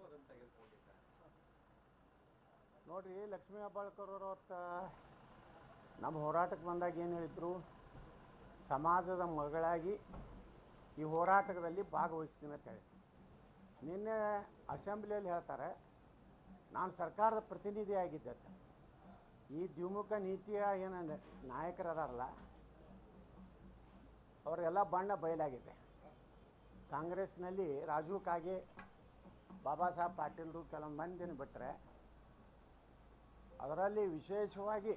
ಅದನ್ನು ತೆಗೆದುಕೊಂಡಿದ್ದಾರೆ. ನೋಡಿರಿ, ಲಕ್ಷ್ಮೀ ಹೆಬ್ಬಾಳ್ಕರ್ ಅವರು ಅವತ್ತು ನಮ್ಮ ಹೋರಾಟಕ್ಕೆ ಬಂದಾಗ ಏನು ಹೇಳಿದರು, ಸಮಾಜದ ಮಗಳಾಗಿ ಈ ಹೋರಾಟದಲ್ಲಿ ಭಾಗವಹಿಸ್ತೀನಿ ಅಂತ ಹೇಳಿ. ನಿನ್ನೆ ಅಸೆಂಬ್ಲಿಯಲ್ಲಿ ಹೇಳ್ತಾರೆ ನಾನು ಸರ್ಕಾರದ ಪ್ರತಿನಿಧಿ ಆಗಿದ್ದೆ ಅಂತ. ಈ ದ್ವಿಮುಖ ನೀತಿಯ ಏನು ನಾಯಕರದಾರಲ್ಲ ಅವರೆಲ್ಲ ಬಣ್ಣ ಬಯಲಾಗಿದೆ. ಕಾಂಗ್ರೆಸ್ನಲ್ಲಿ ರಾಜೀವ್ ಕಾಗೆ, ಬಾಬಾ ಸಾಹೇಬ್ ಪಾಟೀಲ್ರು ಕೆಲವೊಂದು ಮಂದಿನ ಬಿಟ್ಟರೆ, ಅದರಲ್ಲಿ ವಿಶೇಷವಾಗಿ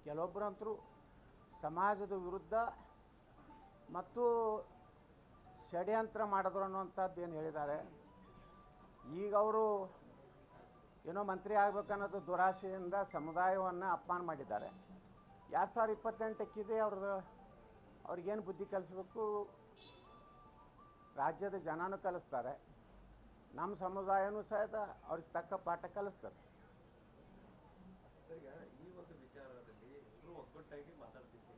ಕೆಲವೊಬ್ಬರಂತರೂ ಸಮಾಜದ ವಿರುದ್ಧ ಮತ್ತು ಷಡ್ಯಂತ್ರ ಮಾಡಿದ್ರು ಅನ್ನುವಂಥದ್ದು ಏನು ಹೇಳಿದ್ದಾರೆ. ಈಗ ಅವರು ಏನೋ ಮಂತ್ರಿ ಆಗಬೇಕನ್ನೋದು ದುರಾಶೆಯಿಂದ ಸಮುದಾಯವನ್ನು ಅಪಮಾನ ಮಾಡಿದ್ದಾರೆ. 2028ಕ್ಕಿದೆ ಅವ್ರದ್ದು. ಅವ್ರಿಗೇನು ಬುದ್ಧಿ ಕಲಿಸ್ಬೇಕು, ರಾಜ್ಯದ ಜನನೂ ಕಲಿಸ್ತಾರೆ, ನಮ್ಮ ಸಮುದಾಯನೂ ಸಹಿತ ಅವ್ರಿಗೆ ತಕ್ಕ ಪಾಠ ಕಲಿಸ್ತಾರೆ. ಸರಿಗ ಈ ಒಂದು ವಿಚಾರದಲ್ಲಿ ಇಬ್ಬರು ಒಗ್ಗಟ್ಟಾಗಿ ಮಾತಾಡ್ತಿದ್ವಿ.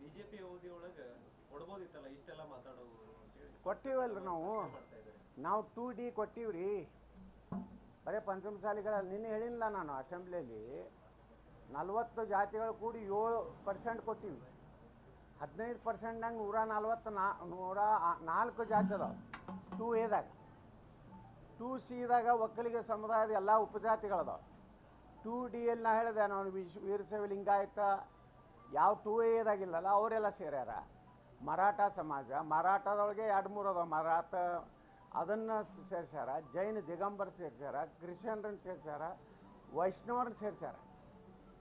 ಬಿಜೆಪಿ ಅವಧಿ ಒಳಗೆ ಕೊಡ್ಬೋದಿತ್ತಲ್ಲ ಇಷ್ಟೆಲ್ಲ ಮಾತಾಡೋದು ಅಂತೇಳಿ. ಕೊಟ್ಟಿವಲ್ರಿ ನಾವು 2D ಕೊಟ್ಟಿವ್ರಿ. ಬರೀ ಪಂಚಮಸಾಲಿಗಳ ನಿನ್ನೆ ಹೇಳಿಲ್ಲ ನಾನು ಅಸೆಂಬ್ಲಿಯಲ್ಲಿ 40 ಜಾತಿಗಳು ಕೂಡಿ 7% ಕೊಟ್ಟಿವಿ. 15%ನಾಗ 104 ಜಾತಿ ಅದಾವೆ 2Aದಾಗ. 2Cದಾಗ ಒಕ್ಕಲಿಗ ಸಮುದಾಯದ ಎಲ್ಲ ಉಪಜಾತಿಗಳದಾವೆ. 2Dಯಲ್ಲಿ ನಾ ಹೇಳಿದೆ ನಾನು ವೀರಶೈವ ಲಿಂಗಾಯತ ಯಾವ 2Aದಾಗಿಲ್ಲಲ್ಲ ಅವರೆಲ್ಲ ಸೇರ್ಯಾರ. ಮರಾಠ ಸಮಾಜ, ಮರಾಠದೊಳಗೆ 2-3 ಅದಾವೆ. ಮರಾಠ ಅದನ್ನು ಸೇರ್ಸ್ಯಾರ, ಜೈನ ದಿಗಂಬರ್ ಸೇರ್ಸ್ಯಾರ, ಕ್ರಿಶ್ಚಿಯನ್ರನ್ನ ಸೇರ್ಸ್ಯಾರ, ವೈಷ್ಣವ್ರನ್ನ ಸೇರ್ಸ್ಯಾರ.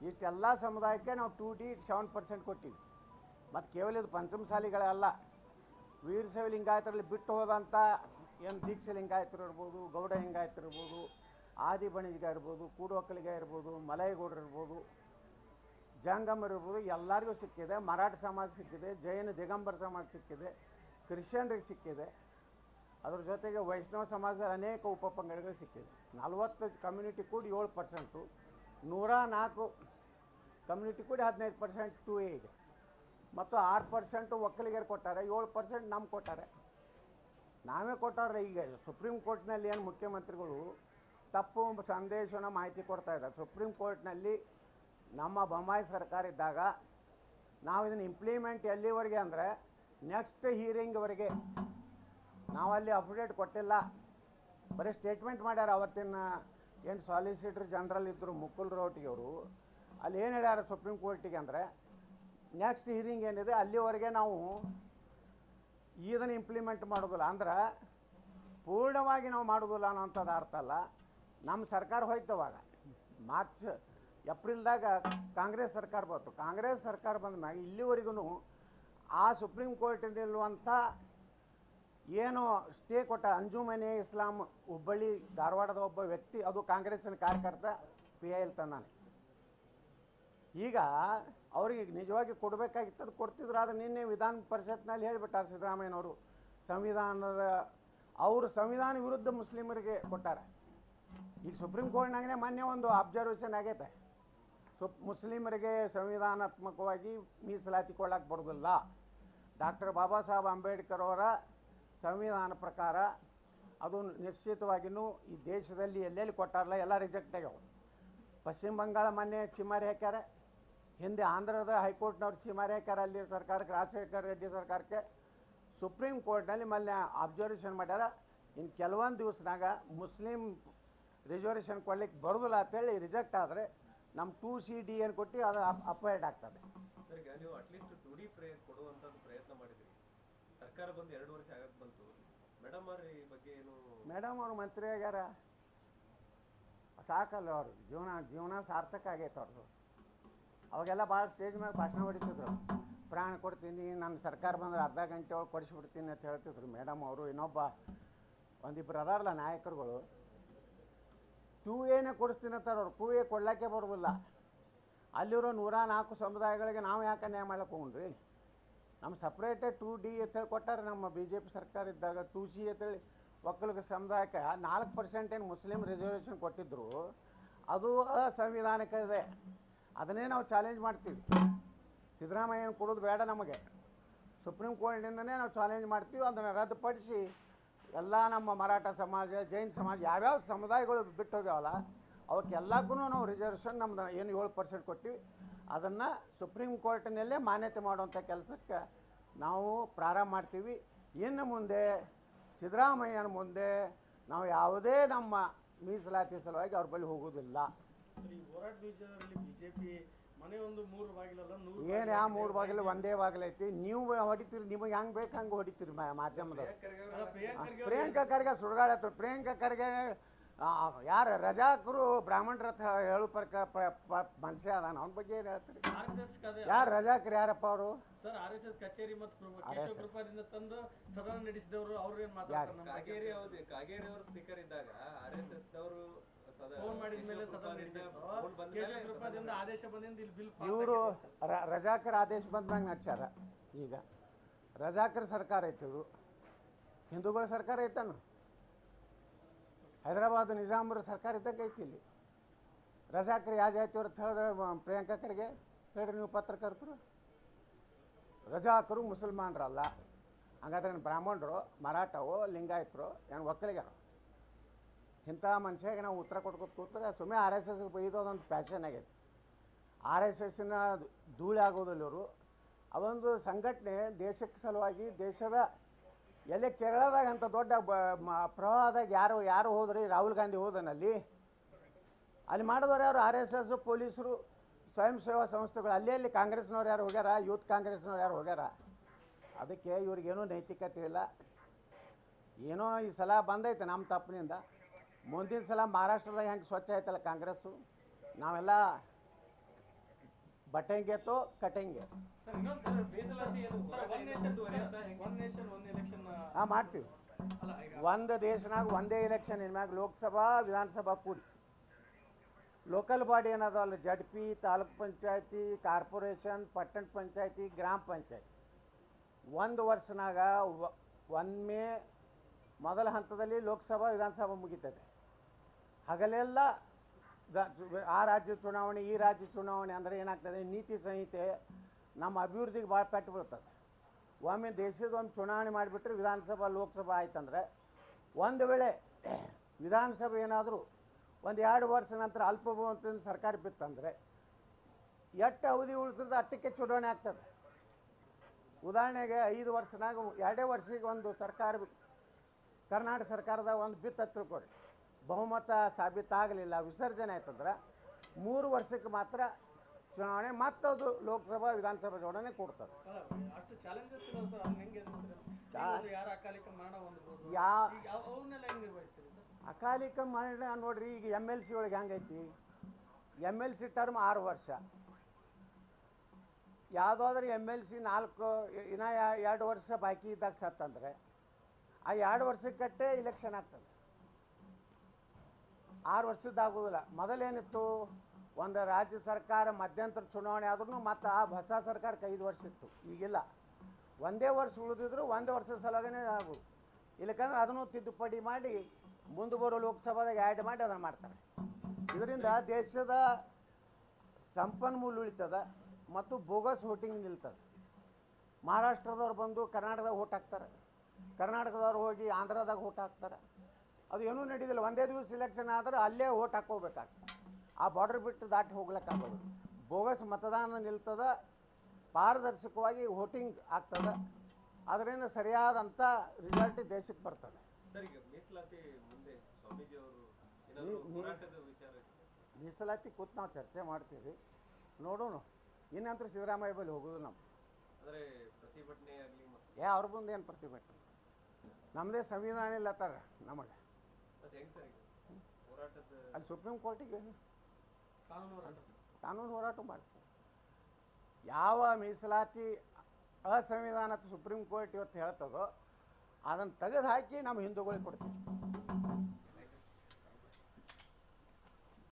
ಇಷ್ಟೆಲ್ಲ ಸಮುದಾಯಕ್ಕೆ ನಾವು 2D 7% ಕೊಟ್ಟಿವಿ. ಮತ್ತು ಕೇವಲ ಇದು ಪಂಚಮಸಾಲಿಗಳಲ್ಲ, ವೀರಶೈವ ಲಿಂಗಾಯತರಲ್ಲಿ ಬಿಟ್ಟು ಹೋದಂಥ ಏನು ದೀಕ್ಷೆ ಲಿಂಗಾಯತರು ಇರ್ಬೋದು, ಗೌಡ ಲಿಂಗಾಯತರು ಇರ್ಬೋದು, ಆದಿ ಬಣಿಜ್ಗ ಇರ್ಬೋದು, ಕೂಡು ಒಕ್ಕಲಿಗ ಇರ್ಬೋದು, ಮಲೈಗೌಡರು ಇರ್ಬೋದು, ಜಂಗಮರು ಇರ್ಬೋದು, ಎಲ್ಲರಿಗೂ ಸಿಕ್ಕಿದೆ. ಮರಾಠ ಸಮಾಜ ಸಿಕ್ಕಿದೆ, ಜೈನ ದಿಗಂಬರ ಸಮಾಜ ಸಿಕ್ಕಿದೆ, ಕ್ರಿಶ್ಚಿಯನ್ರಿಗೆ ಸಿಕ್ಕಿದೆ. ಅದ್ರ ಜೊತೆಗೆ ವೈಷ್ಣವ ಸಮಾಜದ ಅನೇಕ ಉಪಪಂಗಡಗಳು ಸಿಕ್ಕಿದೆ. 40 ಕಮ್ಯುನಿಟಿ ಕೂಡಿ 7%, 104 ಕಮ್ಯುನಿಟಿ ಕೂಡಿ 15% 2A ಇದೆ. ಮತ್ತು 6% ಒಕ್ಕಲಿಗರು ಕೊಟ್ಟಾರೆ, 7% ನಮ್ಗೆ ಕೊಟ್ಟಾರೆ. ನಾವೇ ಕೊಟ್ಟಾರೆ. ಈಗ ಸುಪ್ರೀಂ ಕೋರ್ಟ್ನಲ್ಲಿ ಏನು ಮುಖ್ಯಮಂತ್ರಿಗಳು ತಪ್ಪು ಸಂದೇಶನ ಮಾಹಿತಿ ಕೊಡ್ತಾ ಇದ್ದಾರೆ. ಸುಪ್ರೀಂ ಕೋರ್ಟ್ನಲ್ಲಿ ನಮ್ಮ ಬೊಮ್ಮಾಯಿ ಸರ್ಕಾರ ಇದ್ದಾಗ ನಾವು ಇದನ್ನು ಇಂಪ್ಲಿಮೆಂಟ್ ಎಲ್ಲಿವರೆಗೆ ಅಂದರೆ ನೆಕ್ಸ್ಟ್ ಹೀರಿಂಗ್ವರೆಗೆ ನಾವಲ್ಲಿ ಅಫಿಡೇಟ್ ಕೊಟ್ಟಿಲ್ಲ, ಬರೀ ಸ್ಟೇಟ್ಮೆಂಟ್ ಮಾಡ್ಯಾರ. ಅವತ್ತಿನ ಏನು ಸಾಲಿಸಿಟರ್ ಜನರಲ್ ಇದ್ದರು ಮುಕುಲ್ ರೋಹ್ಟಗಿ ಅವರು, ಅಲ್ಲಿ ಏನು ಹೇಳ್ಯಾರ ಸುಪ್ರೀಂ ಕೋರ್ಟಿಗೆ ಅಂದರೆ ನೆಕ್ಸ್ಟ್ ಹೀರಿಂಗ್ ಏನಿದೆ ಅಲ್ಲಿವರೆಗೆ ನಾವು ಇದನ್ನು ಇಂಪ್ಲಿಮೆಂಟ್ ಮಾಡೋದಿಲ್ಲ. ಅಂದ್ರೆ ಪೂರ್ಣವಾಗಿ ನಾವು ಮಾಡೋದಿಲ್ಲ ಅನ್ನೋಂಥದ್ದು ಅರ್ಥ ಅಲ್ಲ. ನಮ್ಮ ಸರ್ಕಾರ ಹೋಯ್ತವಾಗ ಏಪ್ರಿಲ್ದಾಗ ಕಾಂಗ್ರೆಸ್ ಸರ್ಕಾರ ಬಂತು. ಕಾಂಗ್ರೆಸ್ ಸರ್ಕಾರ ಬಂದ ಮ್ಯಾಗ ಇಲ್ಲಿವರೆಗೂ ಆ ಸುಪ್ರೀಂ ಕೋರ್ಟಿನಲ್ಲಿರುವಂಥ ಏನು ಸ್ಟೇ ಕೊಟ್ಟ ಅಂಜುಮನೆ ಇಸ್ಲಾಂ ಹುಬ್ಬಳ್ಳಿ ಧಾರವಾಡದ ಒಬ್ಬ ವ್ಯಕ್ತಿ, ಅದು ಕಾಂಗ್ರೆಸ್ಸಿನ ಕಾರ್ಯಕರ್ತ PIL ತಂದಾನೆ. ಈಗ ಅವ್ರಿಗೆ ನಿಜವಾಗಿ ಕೊಡಬೇಕಾಗಿತ್ತು, ಅದು ಕೊಡ್ತಿದ್ರು. ಆದರೆ ನಿನ್ನೆ ವಿಧಾನ ಪರಿಷತ್ನಲ್ಲಿ ಹೇಳಿಬಿಟ್ಟಾರೆ ಸಿದ್ದರಾಮಯ್ಯನವರು, ಅವರು ಸಂವಿಧಾನ ವಿರುದ್ಧ ಮುಸ್ಲಿಮರಿಗೆ ಕೊಟ್ಟಾರೆ. ಈಗ ಸುಪ್ರೀಂ ಕೋರ್ಟ್ನಾಗೇ ಮೊನ್ನೆ ಒಂದು ಅಬ್ಸರ್ವೇಷನ್ ಆಗೈತೆ, ಮುಸ್ಲಿಮರಿಗೆ ಸಂವಿಧಾನಾತ್ಮಕವಾಗಿ ಮೀಸಲಾತಿ ಕೊಡಕ್ಕೆ ಬರೋದಿಲ್ಲ. ಡಾಕ್ಟರ್ ಬಾಬಾ ಸಾಹೇಬ್ ಅಂಬೇಡ್ಕರ್ ಅವರ ಸಂವಿಧಾನ ಪ್ರಕಾರ ಅದು ನಿಶ್ಚಿತವಾಗಿಯೂ ಈ ದೇಶದಲ್ಲಿ ಎಲ್ಲೆಲ್ಲಿ ಕೊಟ್ಟಾರಲ್ಲ ಎಲ್ಲ ರಿಜೆಕ್ಟ್ ಆಗ್ಯಾವ. ಪಶ್ಚಿಮ ಬಂಗಾಳ ಮೊನ್ನೆ ಚಿಮಾರಿ ಹಾಕ್ಯಾರ, ಹಿಂದೆ ಆಂಧ್ರದ ಹೈಕೋರ್ಟ್ನವ್ರು ಚಿಮಾರಿ ಹಾಕ್ಯಾರ ಅಲ್ಲಿ ಸರ್ಕಾರಕ್ಕೆ, ರಾಜಶೇಖರ ರೆಡ್ಡಿ ಸರ್ಕಾರಕ್ಕೆ. ಸುಪ್ರೀಂ ಕೋರ್ಟ್ನಲ್ಲಿ ಮೊನ್ನೆ ಅಬ್ಸರ್ವೇಷನ್ ಮಾಡ್ಯಾರ, ಇನ್ನು ಕೆಲವೊಂದು ದಿವಸನಾಗ ಮುಸ್ಲಿಂ ರಿಸರ್ವೇಷನ್ ಕೊಡ್ಲಿಕ್ಕೆ ಬರೋದಿಲ್ಲ ಅಂತೇಳಿ ರಿಜೆಕ್ಟ್ ಆದರೆ ನಮ್ಮ 2CD ಏನು ಕೊಟ್ಟು ಅದು ಅಪಾಯಿಂಟ್ ಆಗ್ತದೆ. ಸರ್, ಈಗ ನೀವು ಅಟ್ಲೀಸ್ಟ್ 2D ಕೊಡುವಂಥದ್ದು ಪ್ರಯತ್ನ ಮಾಡಿದ್ರಿ. ಸರ್ಕಾರ ಬಂದು 2 ವರ್ಷ ಆಗಕ್ಕೆ ಬಂತು. ಮೇಡಮ್ ಅವ್ರ ಈ ಬಗ್ಗೆ ಏನು? ಮೇಡಮ್ ಅವರು ಮಂತ್ರಿ ಆಗ್ಯಾರ, ಸಾಕಲ್ಲ ಅವರು ಜೀವನ ಸಾರ್ಥಕ ಆಗೈತೆ ಅವ್ರದ್ದು. ಅವಾಗೆಲ್ಲ ಭಾಳ ಸ್ಟೇಜ್ ಮ್ಯಾಗ ಭಾಷಣ ಹೊಡಿತಿದ್ರು, ಪ್ರಾಣ ಕೊಡ್ತೀನಿ, ನನ್ನ ಸರ್ಕಾರ ಬಂದ್ರೆ ಅರ್ಧ ಗಂಟೆ ಒಳಗೆ ಕೊಡಿಸ್ಬಿಡ್ತೀನಿ ಅಂತ ಹೇಳ್ತಿದ್ರು ಮೇಡಮ್ ಅವರು. ಇನ್ನೊಬ್ಬ ಒಂದಿಬ್ಬರು ಅದಾರಲ್ಲ ನಾಯಕರುಗಳು 2Aನೇ ಕೊಡಿಸ್ತೀನಿ ಅಂತಾರೆ ಅವ್ರು. 2A ಕೊಡ್ಲಿಕ್ಕೆ ಬರೋದಿಲ್ಲ. ಅಲ್ಲಿರೋ 104 ಸಮುದಾಯಗಳಿಗೆ ನಾವು ಯಾಕೆ ಅನ್ಯಾಯ ಮಾಡ್ಲಿಕ್ಕೆ ಹೋಗ್ರಿ? ನಮ್ಮ ಸಪ್ರೇಟೇ 2D ಅಂತೇಳಿ ಕೊಟ್ಟಾರೆ ನಮ್ಮ BJP ಸರ್ಕಾರ ಇದ್ದಾಗ. 2C ಅಂತೇಳಿ ಒಕ್ಕಲಿಗ ಸಮುದಾಯಕ್ಕೆ 4% ಏನು ಮುಸ್ಲಿಂ ರಿಸರ್ವೇಷನ್ ಕೊಟ್ಟಿದ್ದರು, ಅದು ಅಸಂವಿಧಾನಿಕ ಇದೆ. ಅದನ್ನೇ ನಾವು ಚಾಲೆಂಜ್ ಮಾಡ್ತೀವಿ. ಸಿದ್ದರಾಮಯ್ಯನ ಕೊಡೋದು ಬೇಡ ನಮಗೆ, ಸುಪ್ರೀಂ ಕೋರ್ಟ್ನಿಂದನೇ ನಾವು ಚಾಲೆಂಜ್ ಮಾಡ್ತೀವಿ. ಅದನ್ನು ರದ್ದುಪಡಿಸಿ ಎಲ್ಲ ನಮ್ಮ ಮರಾಠ ಸಮಾಜ, ಜೈನ್ ಸಮಾಜ, ಯಾವ್ಯಾವ ಸಮುದಾಯಗಳು ಬಿಟ್ಟು ಹೋಗ್ಯಾವಲ್ಲ ಅವಕ್ಕೆಲ್ಲಕ್ಕೂ ನಾವು ರಿಸರ್ವೇಷನ್ ನಮ್ದು ಏನು 7% ಕೊಟ್ಟಿವಿ ಅದನ್ನು ಸುಪ್ರೀಂ ಕೋರ್ಟಿನಲ್ಲೇ ಮಾನ್ಯತೆ ಮಾಡುವಂಥ ಕೆಲಸಕ್ಕೆ ನಾವು ಪ್ರಾರಂಭ ಮಾಡ್ತೀವಿ. ಇನ್ನು ಮುಂದೆ ಸಿದ್ದರಾಮಯ್ಯನ ಮುಂದೆ ನಾವು ಯಾವುದೇ ನಮ್ಮ ಮೀಸಲಾತಿ ಸಲುವಾಗಿ ಅವ್ರ ಬಳಿ ಹೋಗೋದಿಲ್ಲ. ಸರಿ, ಹೋರಾಟ ಬೀಜದಲ್ಲಿ ಬಿಜೆಪಿ ಮನೆ ಒಂದು 3 ಬಾಗಿಲಲ್ಲ 100 ಏನು ಯಾವ 3 ಬಾಗಿಲು ಒಂದೇ ಬಾಗಿಲೈತಿ. ನೀವು ಹೊಡಿತೀರಿ, ನಿಮಗೆ ಹೆಂಗೆ ಬೇಕು ಹಂಗೆ ಹೊಡಿತೀರಿ ಮಾಧ್ಯಮದವ್ರು. ಪ್ರಿಯಾಂಕಾ ಖರ್ಗೆ ಸುಡುಗಾಡ ಹತ್ರ ಪ್ರಿಯಾಂಕಾ ಖರ್ಗೆ ಯಾರು ರಜಾಕರು ಬ್ರಾಹ್ಮಣರ ಹತ್ರ ಹೇಳು ಮನುಷ್ಯ ಅದಾನ, ಅವನ ಬಗ್ಗೆ ಏನು ಹೇಳ್ತೀರಿ? ಯಾರು ರಜಾಕರು ಯಾರಪ್ಪ ಅವರು? ಸರ್ RSS ಕಚೇರಿ ಮತ್ತು ಕೇಶವ ಕೃಪಾದಿಂದ ತಂದು ಸದನ ನಡೆಸಿದವರು ಅವ್ರು ಏನು ಮಾತಾಡ್ತಾರೆ? ಕಾಗೇರಿ ಅವರು ಸ್ಪೀಕರ್ ಇದ್ದಾಗ RSS ದವರು ಫೋನ್ ಮಾಡಿದ ಮೇಲೆ ಸದನ ನಡೆದಿತ್ತು. ಕೇಶವ ಕೃಪಾದಿಂದ ಆದೇಶ ಬಂದಿಂದ ಇಲ್ಲಿ ಬಿಲ್ ಇವರು ರಜಾಕರ್ ಆದೇಶ ಬಂದ್ಮ್ಯಾಗ ನಡ್ಸ್ಯಾರ. ಈಗ ರಜಾಕರ್ ಸರ್ಕಾರ ಐತಿ, ಇವರು ಹಿಂದೂಗಳ ಸರ್ಕಾರ ಐತಾನು. ಹೈದರಾಬಾದ್ ನಿಜಾಮರ ಸರ್ಕಾರ ಇದ್ದಂಗೆ ಐತಿ. ಇಲ್ಲಿ ರಜಾಕರ್ ಯಾವ ಜಾತಿಯವ್ರು ಅಂತ ಹೇಳಿದ್ರೆ ಪ್ರಿಯಾಂಕಾ ಖರ್ಗೆ ಹೇಳ್ರಿ ನೀವು ಪತ್ರಕರ್ತರು. ರಜಾಕರು ಮುಸಲ್ಮಾನರಲ್ಲ, ಹಂಗಾದ್ರೆ ಏನು ಬ್ರಾಹ್ಮಣರು, ಮರಾಠವೋ, ಲಿಂಗಾಯತರು, ಏನು ಒಕ್ಕಲಿಗರು? ಇಂಥ ಮನುಷ್ಯಗೆ ನಾವು ಉತ್ತರ ಕೊಟ್ಕೊತ ಕೂತ್ರೆ ಸುಮ್ಮನೆ RSS ಇದೊಂದು ಪ್ಯಾಷನ್ ಆಗೈತಿ. RSSನ ಧೂಳಿ ಆಗೋದಿಲ್ಲ ಇವರು. ಅದೊಂದು ಸಂಘಟನೆ ದೇಶಕ್ಕೆ ಸಲುವಾಗಿ, ದೇಶದ ಎಲ್ಲೇ ಕೇರಳದಾಗ ಅಂಥ ದೊಡ್ಡ ಪ್ರವಾಹದಾಗ ಯಾರು ಹೋದ್ರಿ? ರಾಹುಲ್ ಗಾಂಧಿ ಹೋದನಲ್ಲಿ ಅಲ್ಲಿ ಮಾಡಿದವ್ರು ಯಾರು? RSS, ಪೊಲೀಸರು, ಸ್ವಯಂ ಸೇವಾ ಸಂಸ್ಥೆಗಳು. ಅಲ್ಲಿ ಕಾಂಗ್ರೆಸ್ನವ್ರು ಯಾರು ಹೋಗ್ಯಾರ? ಯೂತ್ ಕಾಂಗ್ರೆಸ್ನವ್ರು ಯಾರು ಹೋಗ್ಯಾರ? ಅದಕ್ಕೆ ಇವ್ರಿಗೇನೂ ನೈತಿಕತೆ ಇಲ್ಲ. ಏನೋ ಈ ಸಲ ಬಂದೈತೆ ನಮ್ಮ ತಪ್ಪಿನಿಂದ. ಮುಂದಿನ ಸಲ ಮಹಾರಾಷ್ಟ್ರದಾಗ ಹೆಂಗೆ ಸ್ವಚ್ಛ ಆಯ್ತಲ್ಲ ಕಾಂಗ್ರೆಸ್ಸು, ನಾವೆಲ್ಲ ಬಟ್ಟೆಂಗೆತೋ ಕಟೆಂಗೆ ಹಾಂ ಮಾಡ್ತೀವಿ. ಒಂದು ದೇಶನಾಗ ಒಂದೇ ಎಲೆಕ್ಷನ್, ಇನ್ಮ್ಯಾಗ ಲೋಕಸಭಾ ವಿಧಾನಸಭಾ ಕೂಡಿ ಲೋಕಲ್ ಬಾಡಿ ಏನದಲ್ಲ, ZP, ತಾಲೂಕ್ ಪಂಚಾಯತಿ, ಕಾರ್ಪೊರೇಷನ್, ಪಟ್ಟಣ ಪಂಚಾಯತಿ, ಗ್ರಾಮ ಪಂಚಾಯತಿ, ಒಂದು ವರ್ಷನಾಗ ಒಮ್ಮೆ ಮೊದಲ ಹಂತದಲ್ಲಿ ಲೋಕಸಭಾ ವಿಧಾನಸಭಾ ಮುಗಿತದೆ. ಹಗಲೆಲ್ಲ ಆ ರಾಜ್ಯ ಚುನಾವಣೆ, ಈ ರಾಜ್ಯ ಚುನಾವಣೆ ಅಂದರೆ ಏನಾಗ್ತದೆ? ನೀತಿ ಸಂಹಿತೆ ನಮ್ಮ ಅಭಿವೃದ್ಧಿಗೆ ಭಾಳ ಪೆಟ್ಟು ಬೀಳ್ತದೆ. ಒಮ್ಮೆ ದೇಶದೊಮ್ಮೆ ಚುನಾವಣೆ ಮಾಡಿಬಿಟ್ರೆ ವಿಧಾನಸಭಾ ಲೋಕಸಭಾ ಆಯ್ತಂದ್ರೆ, ಒಂದು ವೇಳೆ ವಿಧಾನಸಭೆ ಏನಾದರೂ 1-2 ವರ್ಷ ನಂತರ ಅಲ್ಪಬಹುಮತದಿಂದ ಸರ್ಕಾರ ಬಿತ್ತಂದರೆ ಎಷ್ಟು ಅವಧಿ ಉಳಿತದೆ ಅಷ್ಟಕ್ಕೆ ಚುನಾವಣೆ ಆಗ್ತದೆ. ಉದಾಹರಣೆಗೆ 5 ವರ್ಷನಾಗ 2 ವರ್ಷಕ್ಕೆ ಒಂದು ಸರ್ಕಾರ, ಕರ್ನಾಟಕ ಸರ್ಕಾರದ ಒಂದು ಬಿತ್ತ ತಿಳ್ಕೊರಿ, ಬಹುಮತ ಸಾಬೀತಾಗಲಿಲ್ಲ, ವಿಸರ್ಜನೆ ಆಯ್ತಂದ್ರೆ 3 ವರ್ಷಕ್ಕೆ ಮಾತ್ರ ಚುನಾವಣೆ, ಮತ್ತದು ಲೋಕಸಭಾ ವಿಧಾನಸಭಾ ಚುನಾವಣೆ ಕೊಡ್ತದೆ. ಅಷ್ಟು ಚಾಲೆಂಜಸ್ ಇಲ್ಲ ಸರ್, ಹೆಂಗೆ ಯಾರು ಅಕಾಲಿಕ ಮರಣ ಹೊಂದಬಹುದು, ಅವನ್ನೆಲ್ಲ ಹೆಂಗೆ ನಿರ್ವಹಿಸ್ತೀರಿ ಸರ್? ಅಕಾಲಿಕ ಮರಣ ನೋಡ್ರಿ, ಈಗ MLC ಒಳಗೆ ಹೆಂಗೈತಿ? MLC ಟರ್ಮ್ 6 ವರ್ಷ. ಯಾವುದಾದ್ರೂ MLC 4 ಇನ್ನೂ 2 ವರ್ಷ ಬಾಕಿ ಇದ್ದಾಗ ಸತ್ತಂದರೆ ಆ 2 ವರ್ಷಕ್ಕಟ್ಟೆ ಇಲೆಕ್ಷನ್ ಆಗ್ತದೆ. 6 ವರ್ಷದ್ದಾಗೋದಿಲ್ಲ. ಮೊದಲೇನಿತ್ತು, ಒಂದು ರಾಜ್ಯ ಸರ್ಕಾರ ಮಧ್ಯಂತರ ಚುನಾವಣೆ ಆದ್ರೂ ಮತ್ತು ಆ ಹೊಸ ಸರ್ಕಾರಕ್ಕೆ 5 ವರ್ಷ ಇತ್ತು. ಈಗಿಲ್ಲ, ಒಂದೇ ವರ್ಷ ಉಳಿದಿದ್ರು 1 ವರ್ಷದ ಸಲುವಾಗಿನೇ ಆಗೋದು. ಇಲ್ಲಕಂದ್ರೆ ಅದನ್ನು ತಿದ್ದುಪಡಿ ಮಾಡಿ ಮುಂದೆ ಬರೋ ಲೋಕಸಭಾದಾಗ ಆ್ಯಡ್ ಮಾಡಿ ಅದನ್ನು ಮಾಡ್ತಾರೆ. ಇದರಿಂದ ದೇಶದ ಸಂಪನ್ಮೂಲ ಉಳಿತದೆ ಮತ್ತು ಬೋಗಸ್ ವೋಟಿಂಗ್ ನಿಲ್ತದೆ. ಮಹಾರಾಷ್ಟ್ರದವ್ರು ಬಂದು ಕರ್ನಾಟಕದಾಗ ಓಟ್ ಹಾಕ್ತಾರೆ, ಕರ್ನಾಟಕದವ್ರು ಹೋಗಿ ಆಂಧ್ರದಾಗ ಓಟ್ ಹಾಕ್ತಾರೆ. ಅದು ಏನೂ ನಡೀದಿಲ್ಲ. ಒಂದೇ ದಿವಸ ಇಲೆಕ್ಷನ್ ಆದರೆ ಅಲ್ಲೇ ಓಟ್ ಹಾಕ್ಕೋಬೇಕಾಗ್ತದೆ. ಆ ಬಾರ್ಡರ್ ಬಿಟ್ಟು ದಾಟಿ ಹೋಗ್ಲಿಕ್ಕಾಗೋದು. ಬೋಗಸ್ ಮತದಾನ ನಿಲ್ತದೆ, ಪಾರದರ್ಶಕವಾಗಿ ವೋಟಿಂಗ್ ಆಗ್ತದೆ. ಅದರಿಂದ ಸರಿಯಾದಂಥ ರಿಸಲ್ಟ್ ದೇಶಕ್ಕೆ ಬರ್ತದೆ. ಮೀಸಲಾತಿ ಕೂತು ನಾವು ಚರ್ಚೆ ಮಾಡ್ತೀವಿ, ನೋಡೋಣ. ಇನ್ನಂತೂ ಸಿದ್ದರಾಮಯ್ಯ ಬಳಿ ಹೋಗೋದು ನಾವು. ಅವ್ರ ಮುಂದೆ ಏನು ಪ್ರತಿಭಟನೆ? ನಮ್ಮದೇ ಸಂವಿಧಾನ ಇಲ್ಲ ತರ ನಮಗೆ. ಅಲ್ಲಿ ಸುಪ್ರೀಂ ಕೋರ್ಟಿಗೆ ಕಾನೂನು ಹೋರಾಟ ಮಾಡ್ತೀವಿ. ಯಾವ ಮೀಸಲಾತಿ ಅಸಂವಿಧಾನ ಸುಪ್ರೀಂ ಕೋರ್ಟ್ ಇವತ್ತು ಹೇಳ್ತದೋ ಅದನ್ನು ತೆಗೆದು ಹಾಕಿ ನಮ್ಮ ಹಿಂದೂಗಳಿಗೆ ಕೊಡ್ತೀವಿ.